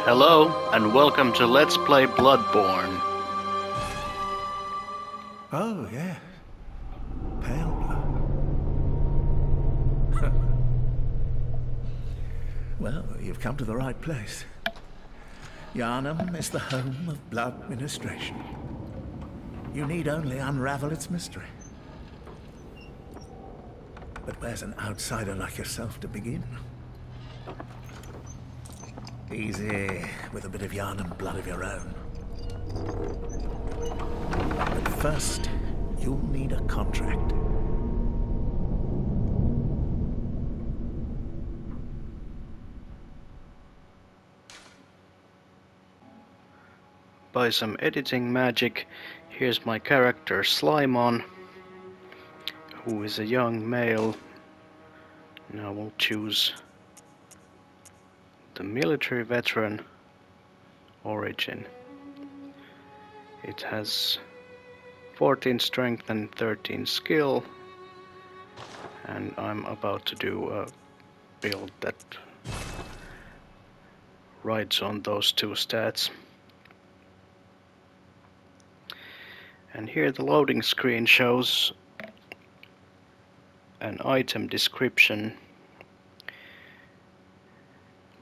Hello, and welcome to Let's Play Bloodborne. Oh, yeah. Pale blood. Well, you've come to the right place. Yharnam is the home of blood ministration. You need only unravel its mystery. But where's an outsider like yourself to begin? Easy, with a bit of Yharnam blood of your own. But first, you'll need a contract. By some editing magic, here's my character Slimon, who is a young male. Now we'll choose the military veteran origin. It has 14 strength and 13 skill, and I'm about to do a build that rides on those two stats. And here the loading screen shows an item description,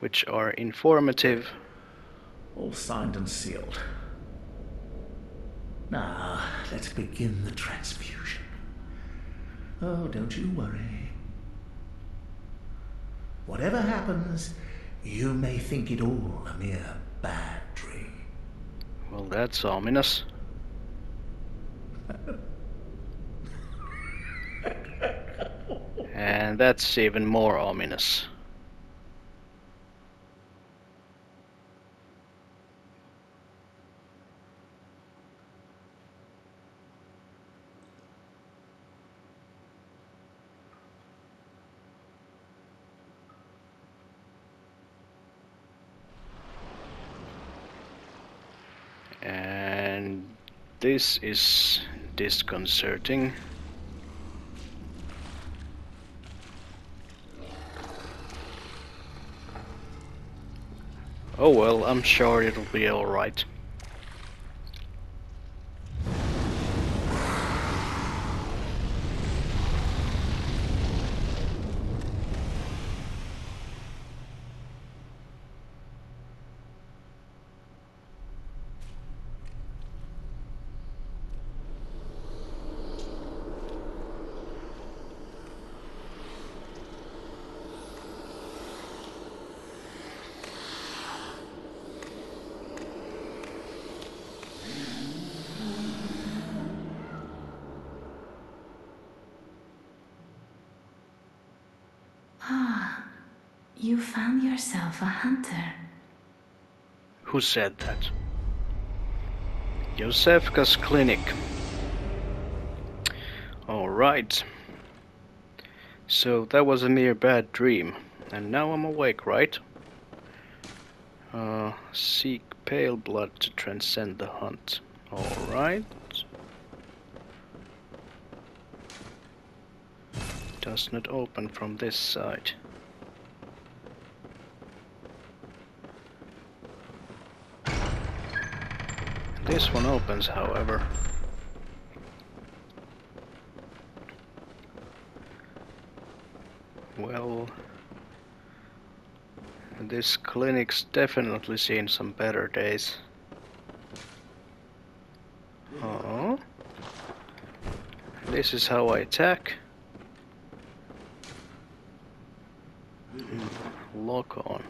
which are informative. All signed and sealed. Now, let's begin the transfusion. Oh, don't you worry. Whatever happens, you may think it all a mere bad dream. Well, that's ominous. And that's even more ominous. And this is disconcerting. Oh well, I'm sure it'll be alright. You found yourself a hunter. Who said that? Josefka's clinic. Alright. So that was a mere bad dream. And now I'm awake, right? Seek pale blood to transcend the hunt. Alright. Does not open from this side. This one opens, however. Well, this clinic's definitely seen some better days. Oh, this is how I attack. Lock on.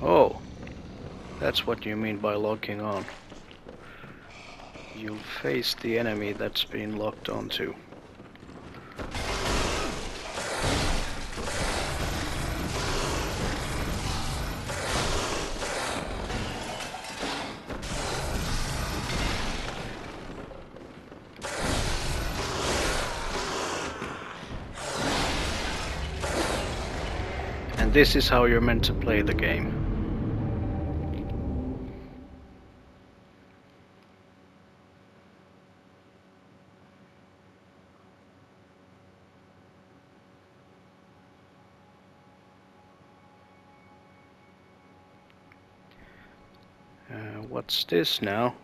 Oh, that's what you mean by locking on. You'll face the enemy that's been locked onto. And this is how you're meant to play the game. what's this now?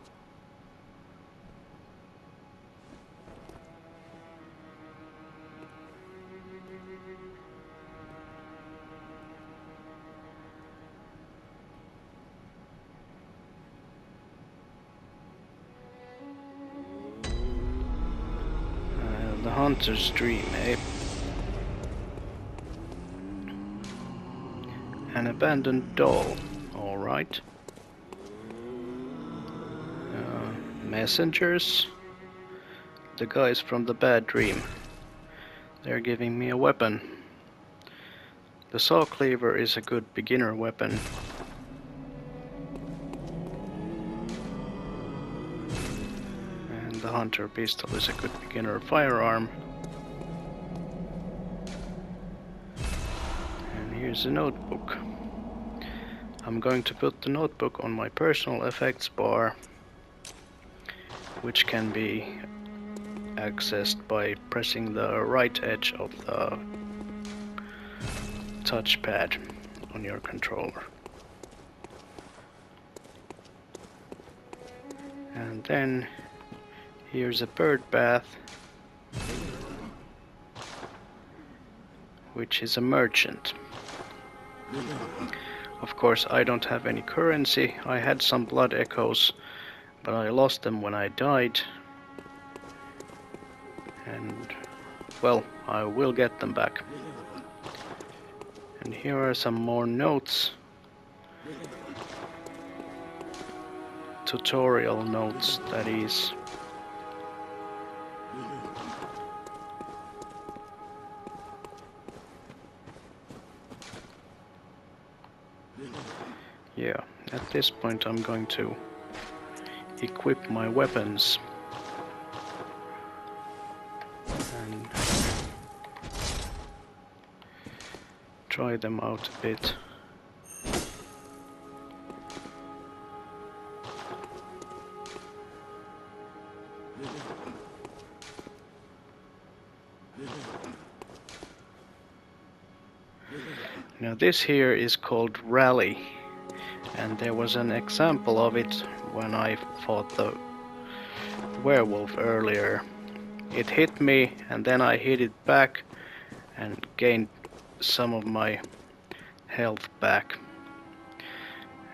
The Hunter's Dream, eh? An abandoned doll, alright. Messengers? The guys from the bad dream. They're giving me a weapon. The saw cleaver is a good beginner weapon. And the hunter pistol is a good beginner firearm. And here's a notebook. I'm going to put the notebook on my personal effects bar, which can be accessed by pressing the right edge of the touchpad on your controller. And then here's a bird bath, which is a merchant. Of course, I don't have any currency. I had some blood echoes, but I lost them when I died. And, well, I will get them back. And here are some more notes. Tutorial notes, that is. Yeah, at this point I'm going to equip my weapons. And try them out a bit. Now this here is called Rally, and there was an example of it when I fought the werewolf earlier. It hit me and then I hit it back and gained some of my health back.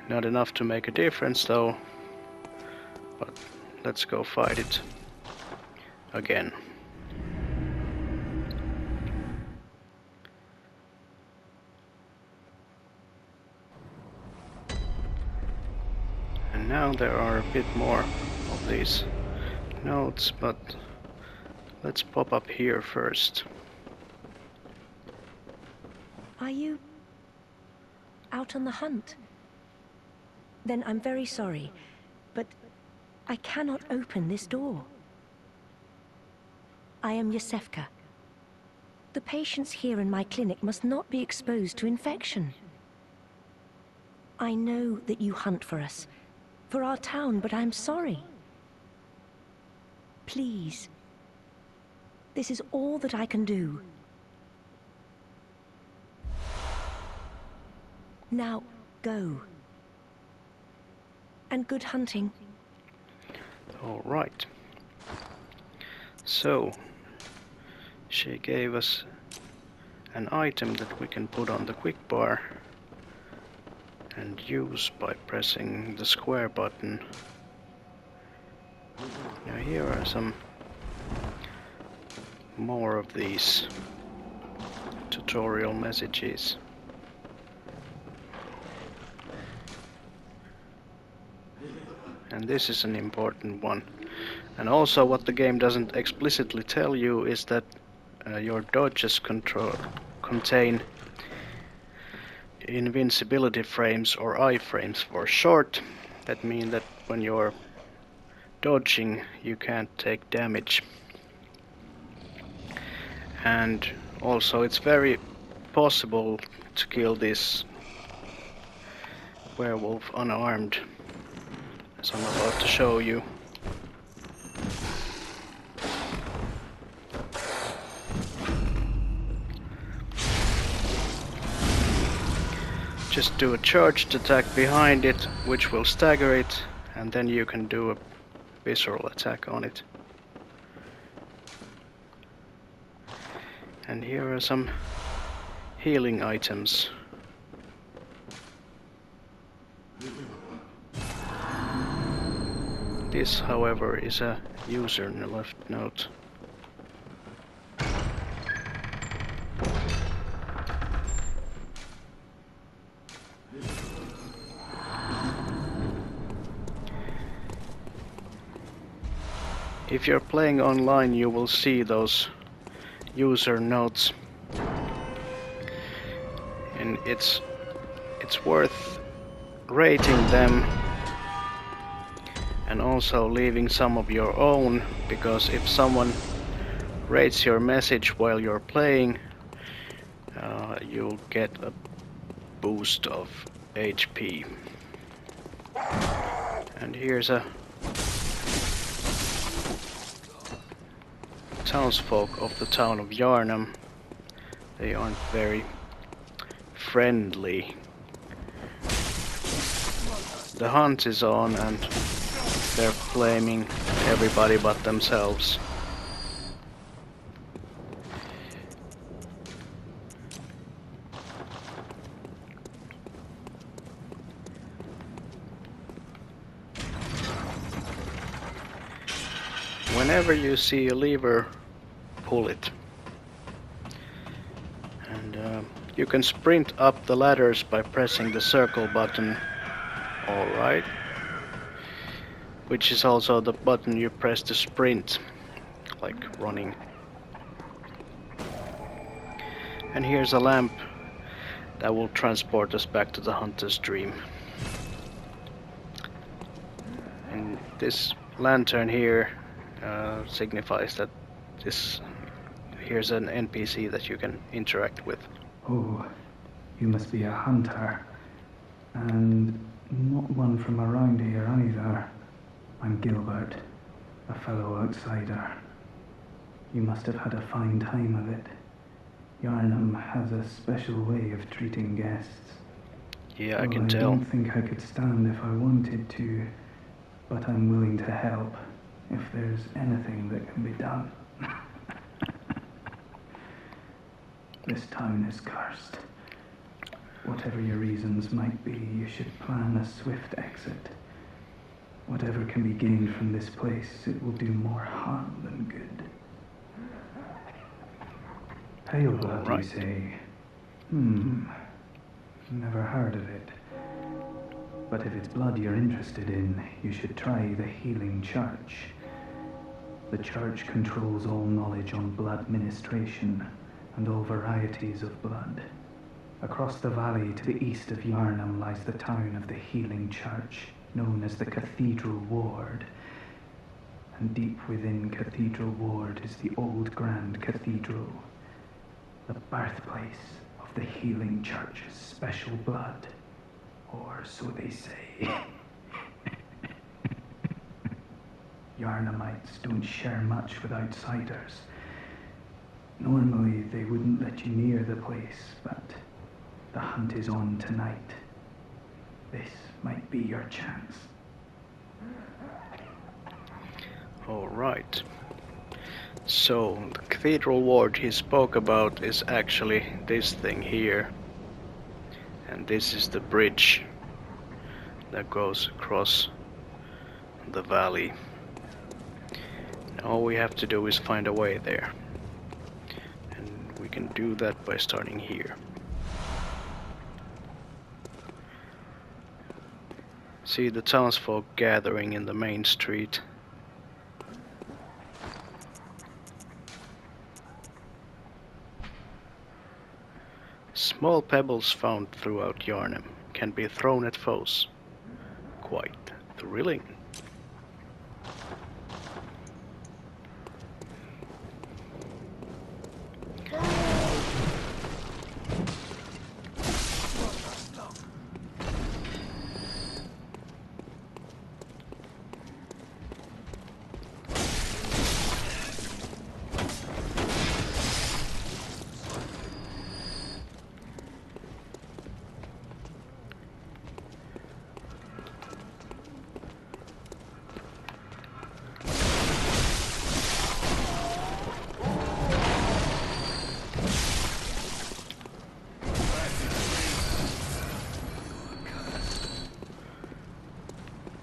Not enough to make a difference though, but let's go fight it again. And now there are a bit more of these notes, but let's pop up here first. Are you out on the hunt? Then I'm very sorry, but I cannot open this door. I am Yosefka. The patients here in my clinic must not be exposed to infection. I know that you hunt for us, for our town, but I'm sorry. Please. This is all that I can do. Now, go. And good hunting. All right. So, she gave us an item that we can put on the quick bar and use by pressing the square button. Now here are some more of these tutorial messages. And this is an important one. And also what the game doesn't explicitly tell you is that your dodges contain invincibility frames, or iframes for short. That means that when you're dodging you can't take damage. And also it's very possible to kill this werewolf unarmed, as I'm about to show you. Just do a charged attack behind it, which will stagger it, and then you can do a visceral attack on it. And here are some healing items. This, however, is a user left note. If you're playing online, you will see those user notes, and it's worth rating them and also leaving some of your own, because if someone rates your message while you're playing, you'll get a boost of HP. And here's a townsfolk of the town of Yharnam. They aren't very friendly. The hunt is on and they're blaming everybody but themselves. Whenever you see a lever, pull it. And you can sprint up the ladders by pressing the circle button. Alright. Which is also the button you press to sprint, like running. And here's a lamp that will transport us back to the Hunter's Dream. And this lantern here signifies that here's an NPC that you can interact with. Oh, you must be a hunter. And not one from around here either. I'm Gilbert, a fellow outsider. You must have had a fine time of it. Yharnam has a special way of treating guests. Yeah, I can tell. I don't think I could stand if I wanted to, but I'm willing to help if there's anything that can be done. This town is cursed. Whatever your reasons might be, you should plan a swift exit. Whatever can be gained from this place, it will do more harm than good. Pale blood, you say? Never heard of it. But if it's blood you're interested in, you should try the Healing Church. The church controls all knowledge on blood ministration and all varieties of blood. Across the valley to the east of Yharnam lies the town of the Healing Church, known as the Cathedral Ward. And deep within Cathedral Ward is the old Grand Cathedral, the birthplace of the Healing Church's special blood, or so they say. Yharnamites don't share much with outsiders. Normally they wouldn't let you near the place, but the hunt is on tonight. This might be your chance. Alright. So, the Cathedral Ward he spoke about is actually this thing here. And this is the bridge that goes across the valley. And all we have to do is find a way there. And we can do that by starting here. See the townsfolk gathering in the main street. Small pebbles found throughout Yharnam can be thrown at foes. Quite thrilling.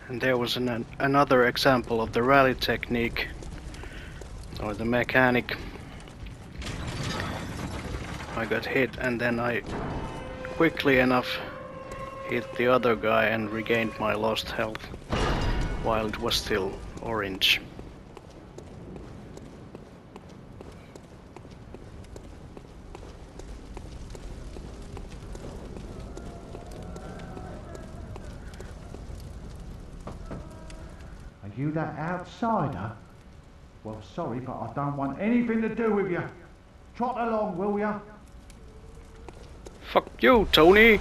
And there was another example of the rally technique, or the mechanic. I got hit and then I quickly enough hit the other guy and regained my lost health while it was still orange. Are you that outsider? Well, sorry, but I don't want anything to do with you. Trot along, will ya? Fuck you, Tony!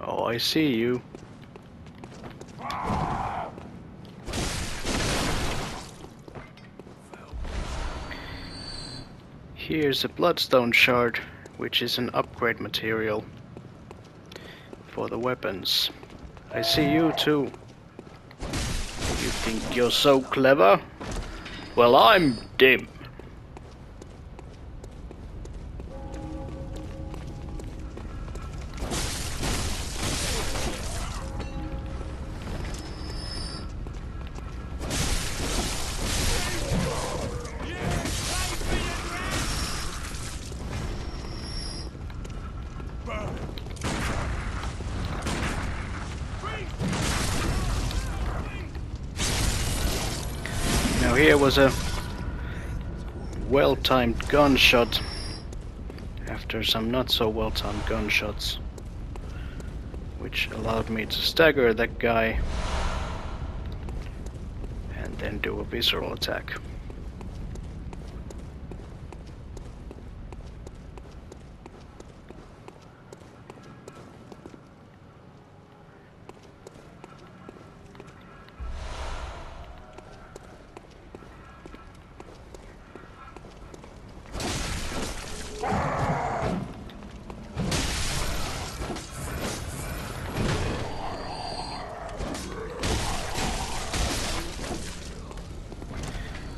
Oh, I see you. Here's a bloodstone shard, which is an upgrade material for the weapons. I see you too. You think you're so clever? Well, I'm dim. Now here was a well-timed gunshot after some not so well-timed gunshots, which allowed me to stagger that guy and then do a visceral attack.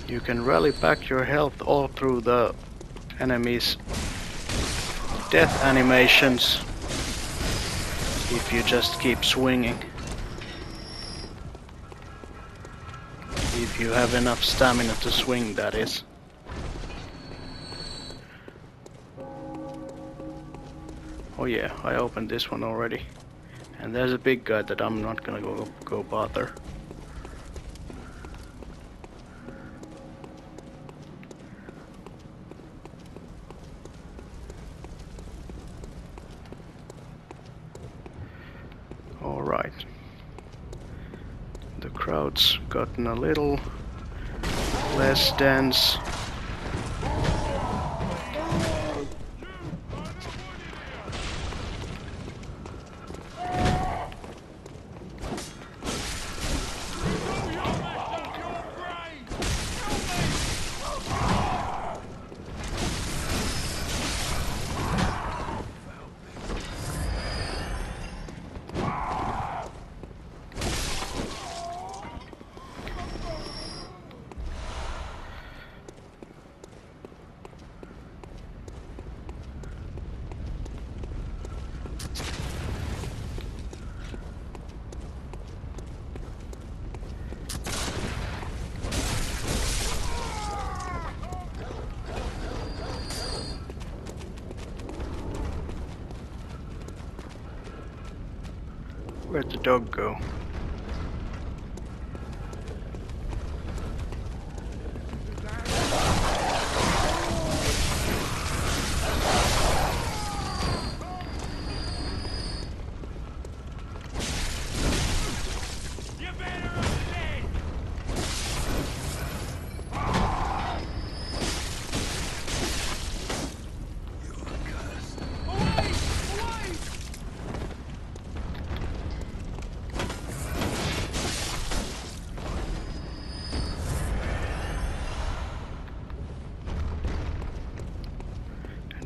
You can rally back your health all through the enemy's death animations if you just keep swinging. If you have enough stamina to swing, that is. Oh yeah, I opened this one already. And there's a big guy that I'm not gonna go bother. Alright. The crowd's gotten a little less dense. Where'd the dog go?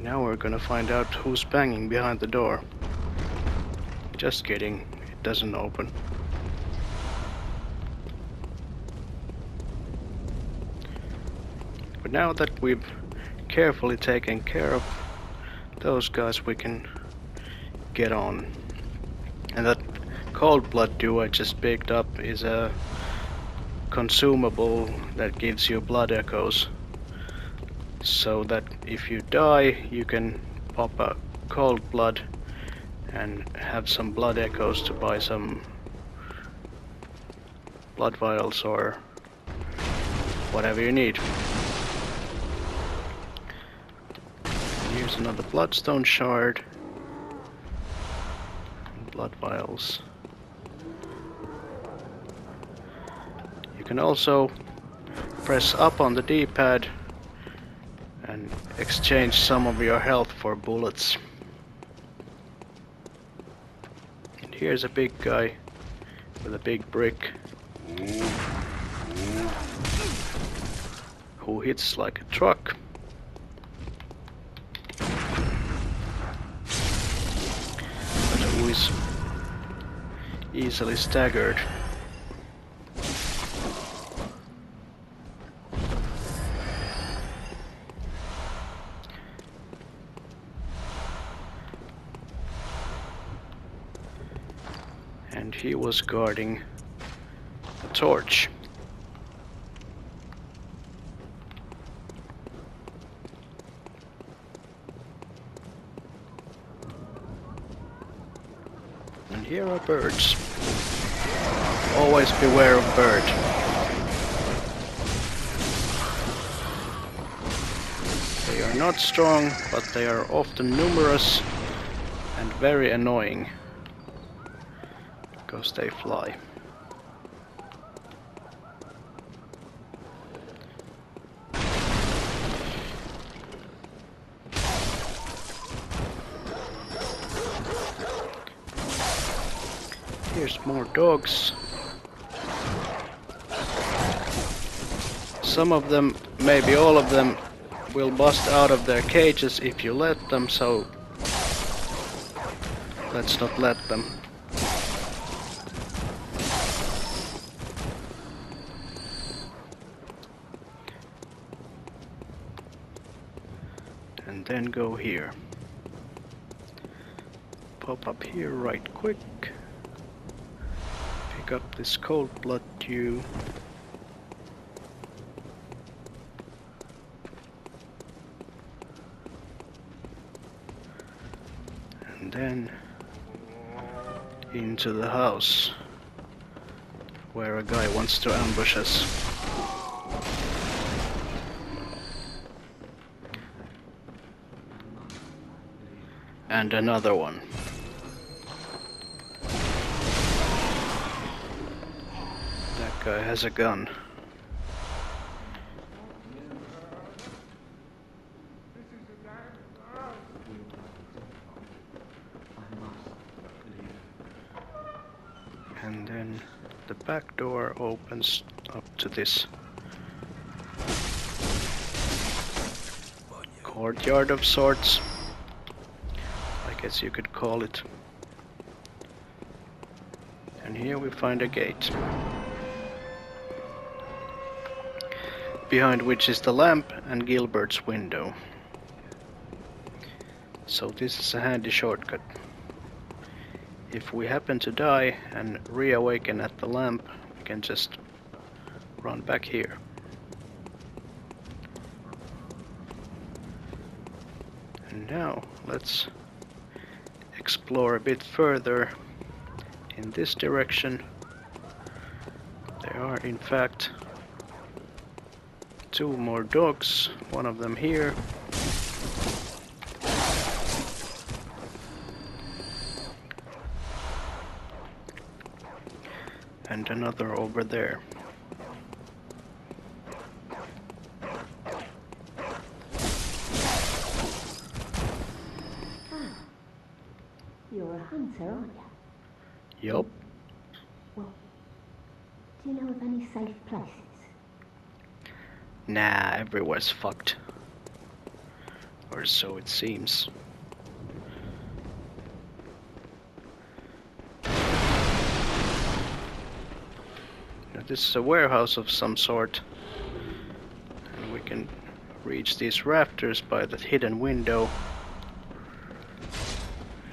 Now we're gonna find out who's banging behind the door. Just kidding, it doesn't open. But now that we've carefully taken care of those guys, we can get on. And that cold blood dew I just picked up is a consumable that gives you blood echoes. So that if you die, you can pop a cold blood and have some blood echoes to buy some blood vials or whatever you need. Here's another bloodstone shard. Blood vials. You can also press up on the D-pad and exchange some of your health for bullets. And here's a big guy with a big brick who hits like a truck. But who is easily staggered. And he was guarding a torch. And here are birds. Always beware of bird. They are not strong, but they are often numerous and very annoying. Because they fly. Here's more dogs. Some of them, maybe all of them, will bust out of their cages if you let them, so let's not let them. And then go here. Pop up here right quick. Pick up this cold blood dew. And then into the house where a guy wants to ambush us. And another one. That guy has a gun. And then the back door opens up to this courtyard of sorts, I guess you could call it. And here we find a gate, behind which is the lamp and Gilbert's window. So this is a handy shortcut. If we happen to die and reawaken at the lamp, we can just run back here. And now let's explore a bit further in this direction. There are in fact two more dogs, one of them here. And another over there. You're a hunter, aren't you? Yup. Well, do you know of any safe places? Nah, everywhere's fucked. Or so it seems. this is a warehouse of some sort. And we can reach these rafters by the hidden window.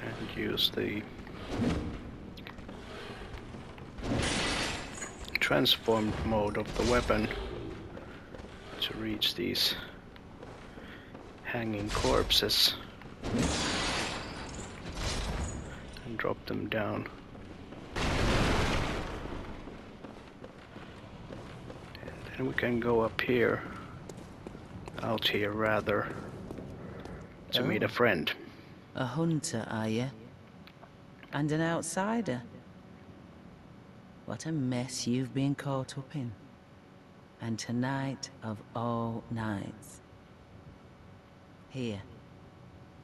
And use the transformed mode of the weapon to reach these hanging corpses and drop them down. And then we can go up here, out here rather, to meet a friend. A hunter, are you? And an outsider? What a mess you've been caught up in. And tonight of all nights. Here,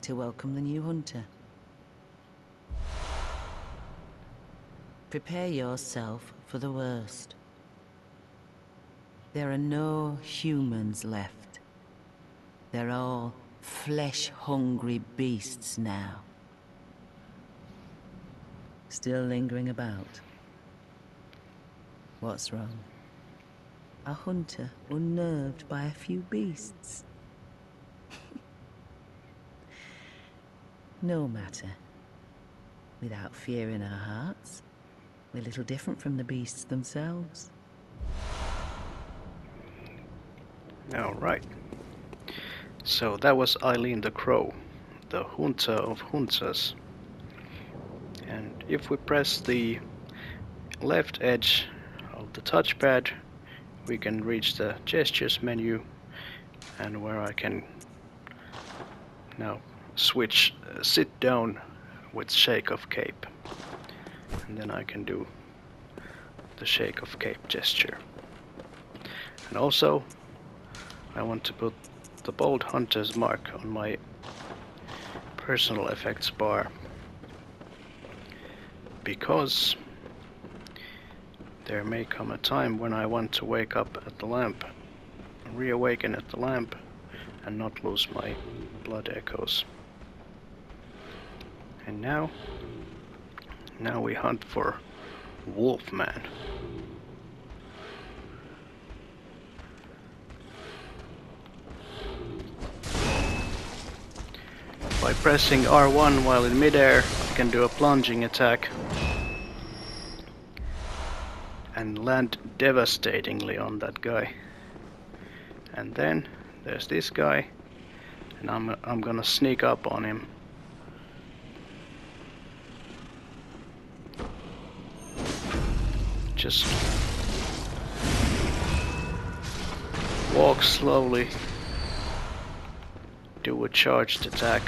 to welcome the new hunter. Prepare yourself for the worst. There are no humans left. They're all flesh-hungry beasts now. Still lingering about. What's wrong? A hunter unnerved by a few beasts. No matter. Without fear in our hearts, we're little different from the beasts themselves. Alright. So that was Eileen the Crow, the Hunter of Hunters. And if we press the left edge of the touchpad, we can reach the gestures menu, and where I can now switch sit down with shake of cape, and then I can do the shake of cape gesture. And also I want to put the bold hunter's mark on my personal effects bar, because there may come a time when I want to wake up at the lamp, reawaken at the lamp, and not lose my blood echoes. And now we hunt for Wolfman. By pressing R1 while in midair, I can do a plunging attack and land devastatingly on that guy. And then there's this guy, and I'm gonna sneak up on him. Just walk slowly, do a charged attack,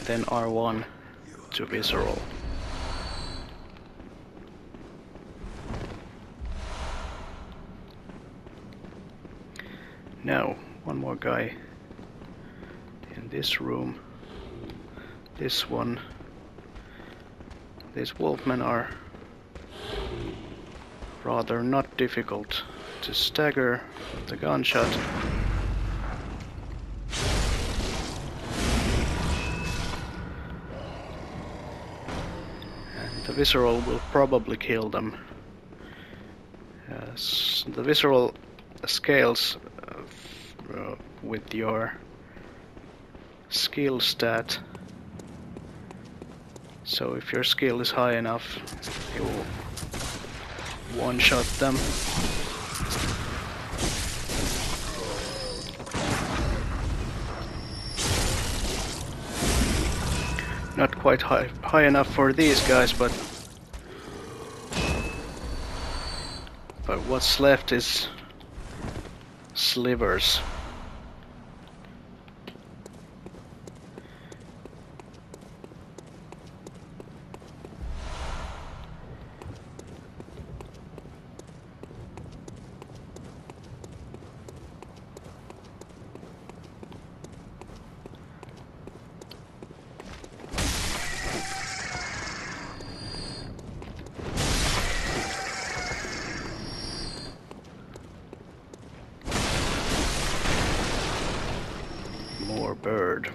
then R1 to visceral. Now, one more guy in this room. This one. These wolfmen are rather not difficult to stagger with the gunshot. And the visceral will probably kill them. The visceral scales with your skill stat. So if your skill is high enough, you will one-shot them. Not quite high enough for these guys, but what's left is slivers. More bird.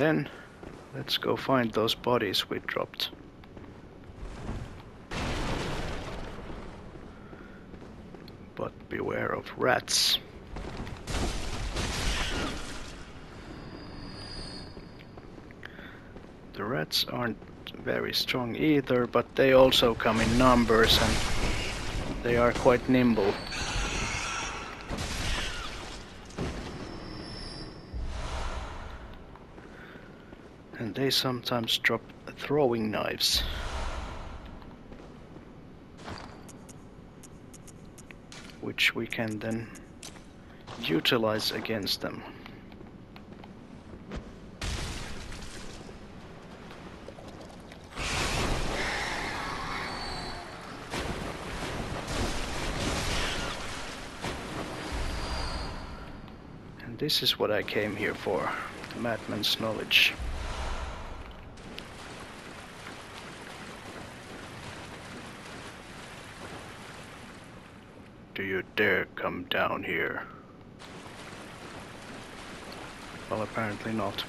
then let's go find those bodies we dropped. But beware of rats. The rats aren't very strong either, but they also come in numbers and they are quite nimble. And they sometimes drop throwing knives. Which we can then utilize against them. And this is what I came here for, the madman's knowledge. Do you dare come down here? Well, apparently not.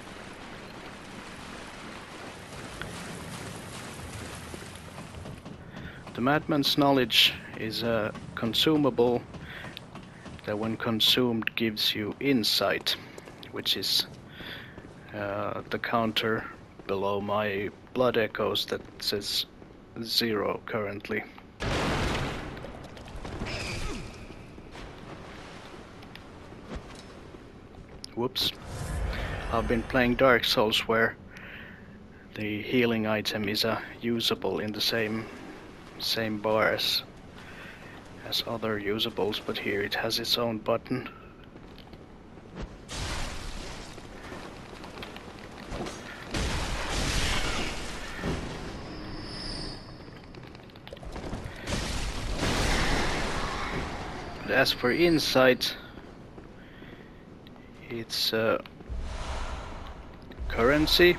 The madman's knowledge is a consumable that when consumed gives you insight, which is the counter below my blood echoes that says 0 currently. Whoops. I've been playing Dark Souls where the healing item is usable in the same bar as other usables, but here it has its own button. But as for insight, it's currency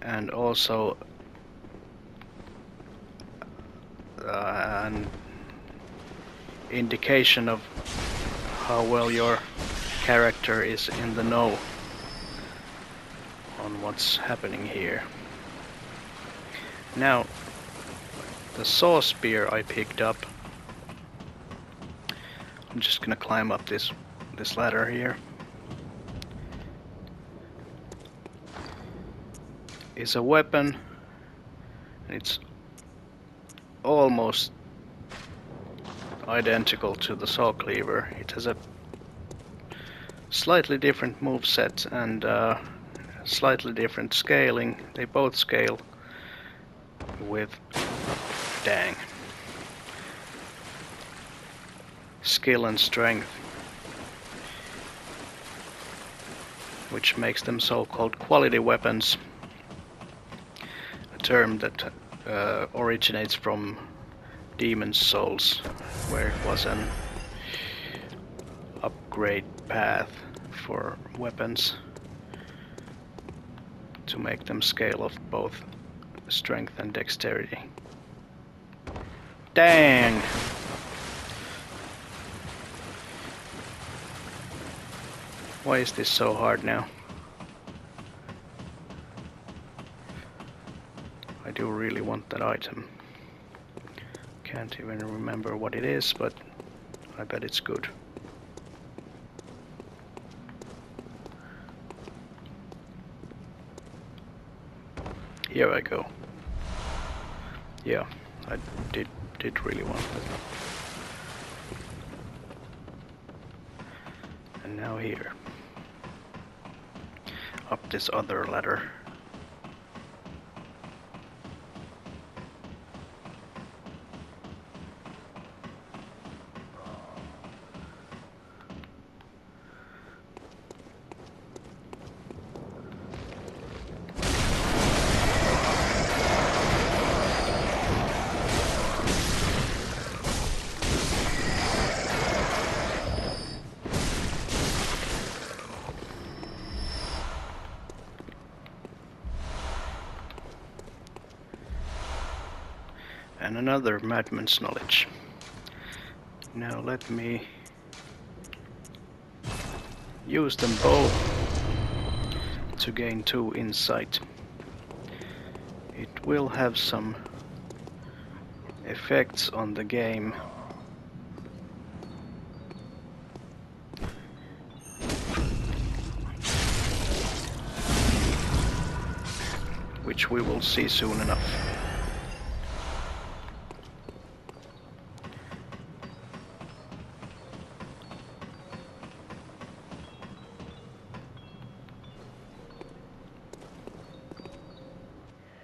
and also an indication of how well your character is in the know on what's happening here. Now, the saw spear I picked up. I'm just gonna climb up this ladder here. Is a weapon. It's almost identical to the saw cleaver. It has a slightly different moveset and slightly different scaling. They both scale with skill and strength, which makes them so-called quality weapons, a term that originates from Demon's Souls, where it was an upgrade path for weapons to make them scale of both strength and dexterity. Dang! Why is this so hard now? I do really want that item. Can't even remember what it is, but I bet it's good. Here I go. Yeah, I did really want that. And now here. Up this other ladder. And another madman's knowledge. Now let me use them both to gain 2 insight. It will have some effects on the game. Which we will see soon enough.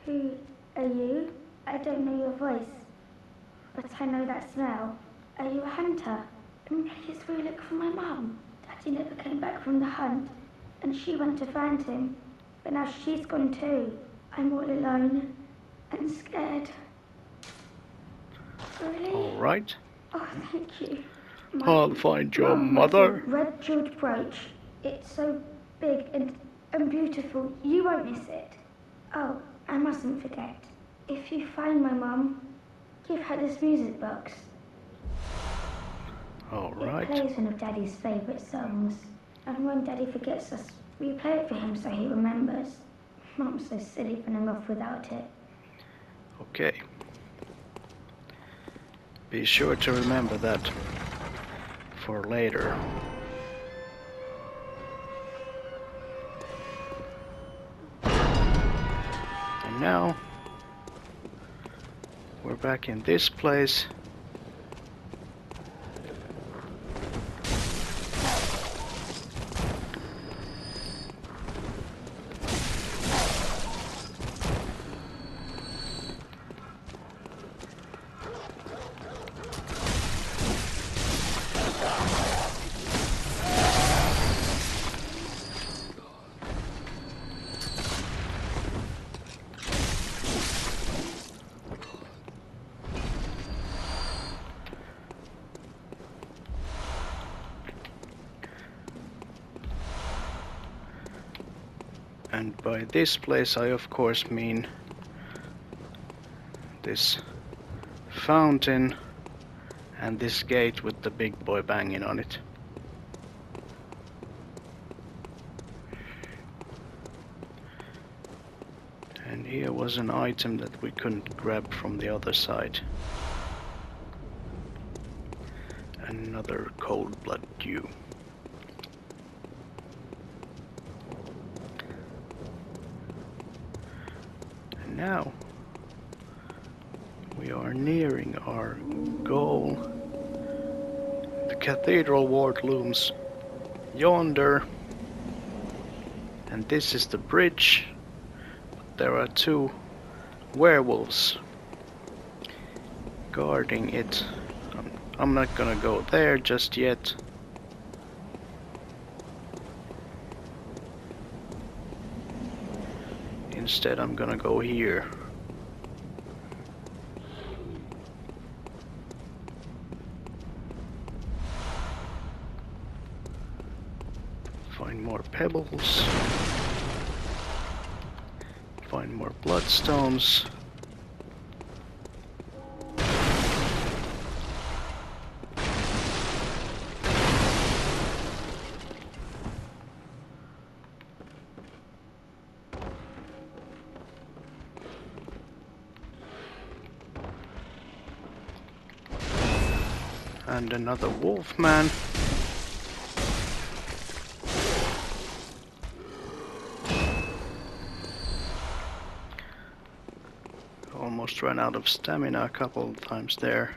Who are you? I don't know your voice, but I know that smell. Are you a hunter? Please will you look for my mum? Daddy never came back from the hunt, and she went to find him, but now she's gone too. I'm all alone and scared. Really? Alright. Oh, thank you. I'll find your Mum, mother. the red jeweled brooch. It's so big and beautiful. You won't miss it. Oh, I mustn't forget. If you find my mum, give her this music box. Alright. It plays one of Daddy's favourite songs. And when Daddy forgets us, we play it for him so he remembers. Mum's so silly running off without it. Okay. Be sure to remember that for later. And now we're back in this place. And by this place I of course mean this fountain and this gate with the big boy banging on it. And here was an item that we couldn't grab from the other side. Another cold blood dew. And now we are nearing our goal. The cathedral ward looms yonder, and this is the bridge. There are 2 werewolves guarding it. I'm not gonna go there just yet. Instead, I'm gonna go here. Find more pebbles. Find more bloodstones. And another wolfman. Almost ran out of stamina a couple of times there.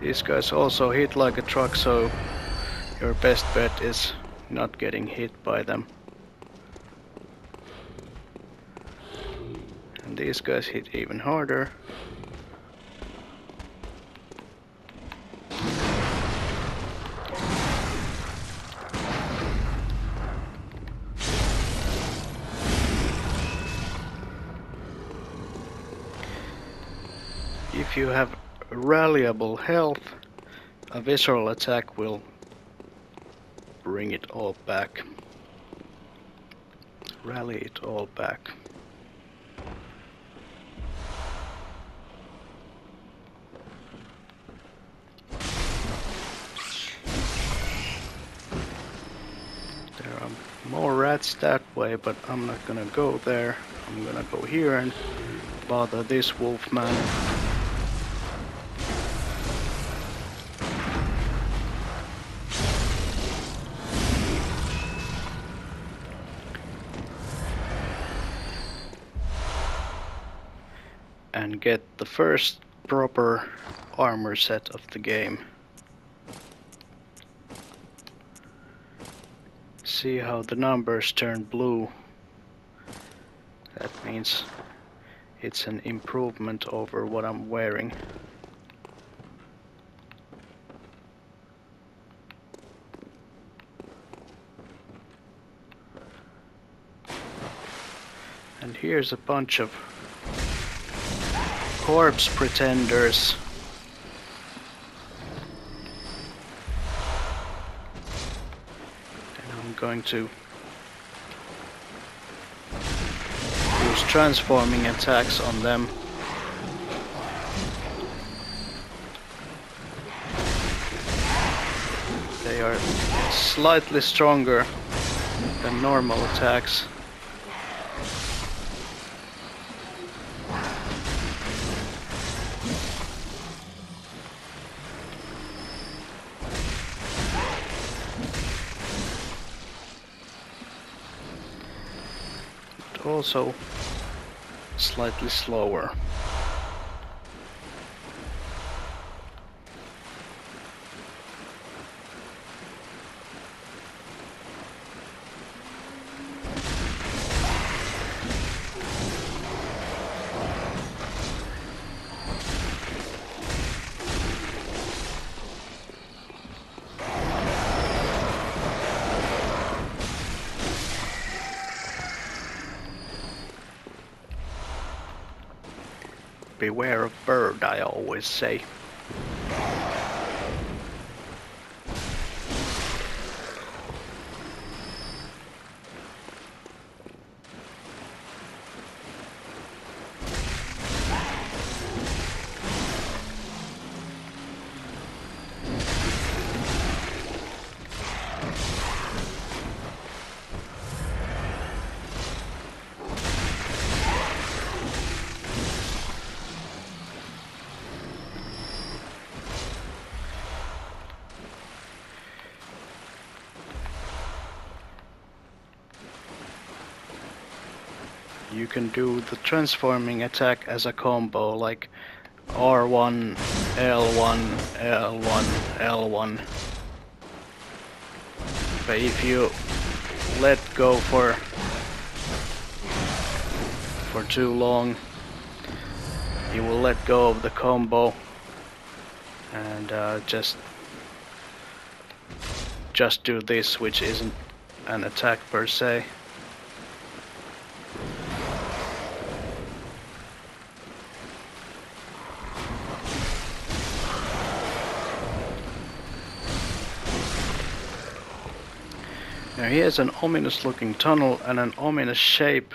These guys also hit like a truck, so your best bet is not getting hit by them. And these guys hit even harder. If you have rallyable health, a visceral attack will bring it all back. Rally it all back. that's that way, but I'm not gonna go there. I'm gonna go here and bother this wolf man. And get the first proper armor set of the game. See how the numbers turn blue? That means it's an improvement over what I'm wearing. And here's a bunch of corpse pretenders. And I'm going to use transforming attacks on them. They are slightly stronger than normal attacks. Also slightly slower. Beware of bird, I always say. You can do the transforming attack as a combo, like R1, L1, L1, L1. But if you let go for too long, you will let go of the combo and just do this, which isn't an attack per se. Now here's an ominous looking tunnel and an ominous shape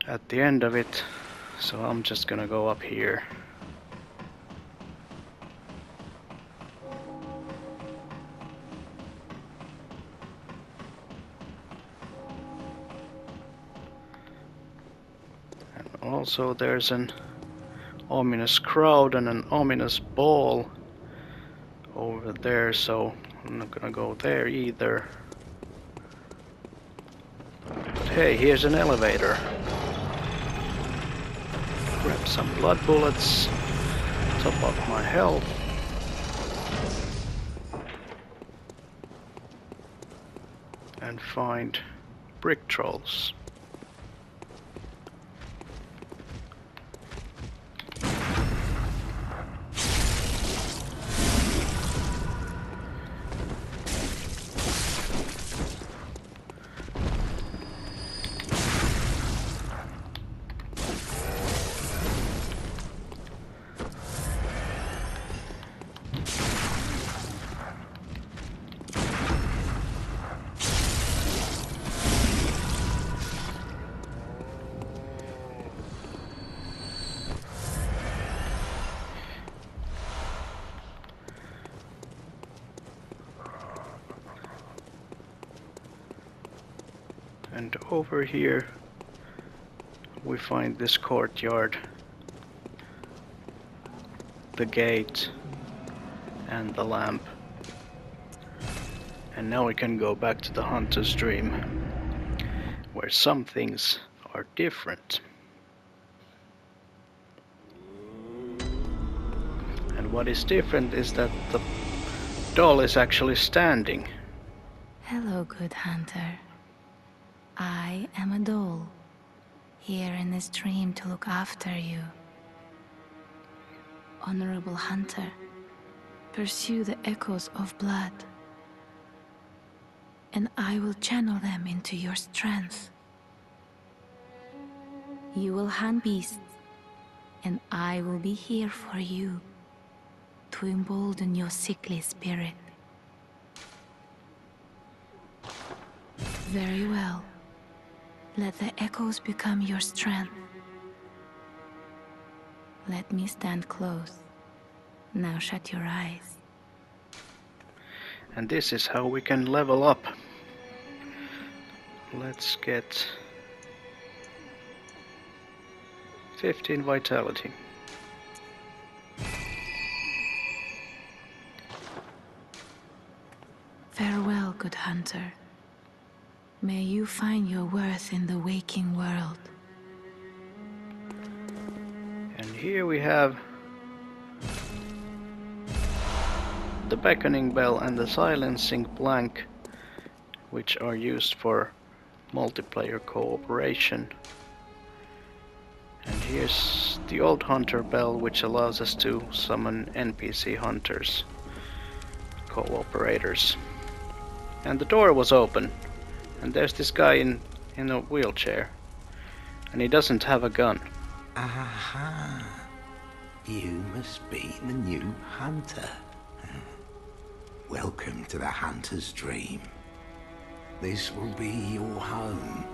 at the end of it, so I'm just gonna go up here. And also there's an ominous crowd and an ominous ball over there, so I'm not gonna go there either. But hey, here's an elevator. Grab some blood bullets, top up my health. And find brick trolls. And over here we find this courtyard, the gate, and the lamp. And now we can go back to the Hunter's Dream, where some things are different. And what is different is that the doll is actually standing. Hello, good hunter. I am a doll, here in this dream to look after you. Honorable hunter, pursue the echoes of blood, and I will channel them into your strength. You will hunt beasts, and I will be here for you, to embolden your sickly spirit. Very well. Let the echoes become your strength. Let me stand close. Now shut your eyes. And this is how we can level up. Let's get 15 vitality. Farewell, good hunter. May you find your worth in the waking world. And here we have the beckoning bell and the silencing blank, which are used for multiplayer cooperation. And here's the old hunter bell, which allows us to summon NPC hunters, cooperators. And the door was open, and there's this guy in a wheelchair, and he doesn't have a gun. Aha! You must be the new hunter. Welcome to the Hunter's Dream. This will be your home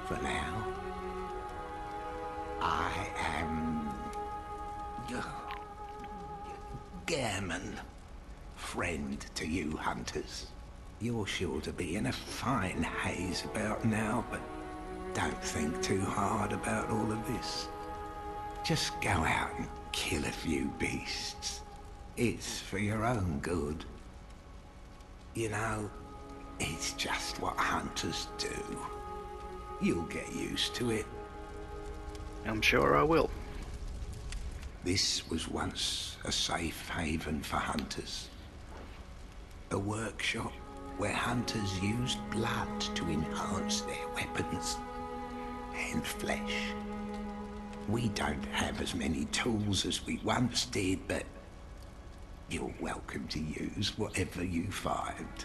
for now. I am Gehrman, friend to you hunters. You're sure to be in a fine haze about now, but don't think too hard about all of this. Just go out and kill a few beasts. It's for your own good. You know, it's just what hunters do. You'll get used to it. I'm sure I will. This was once a safe haven for hunters. A workshop where hunters used blood to enhance their weapons and flesh. We don't have as many tools as we once did, but you're welcome to use whatever you find.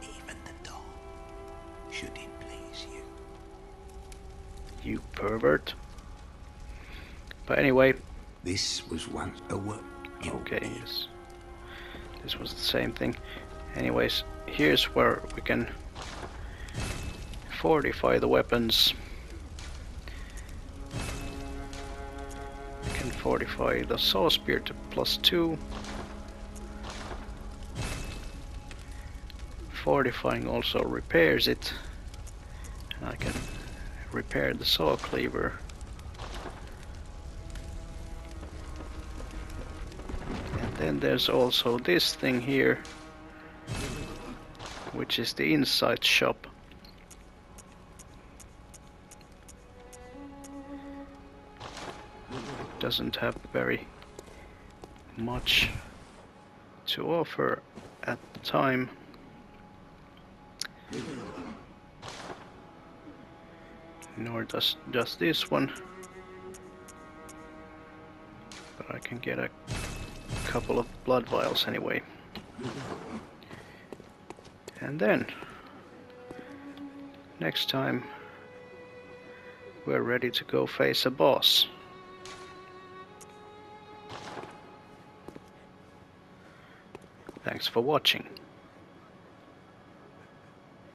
Even the doll, should it please you. You pervert. But anyway. This was once a work. Okay, yes. This was the same thing. Anyways, here's where we can fortify the weapons. We can fortify the saw spear to +2. Fortifying also repairs it. And I can repair the saw cleaver. And then there's also this thing here, which is the inside shop. Doesn't have very much to offer at the time. Nor does this one. But I can get a couple of blood vials anyway. And then, next time, we're ready to go face a boss. Thanks for watching.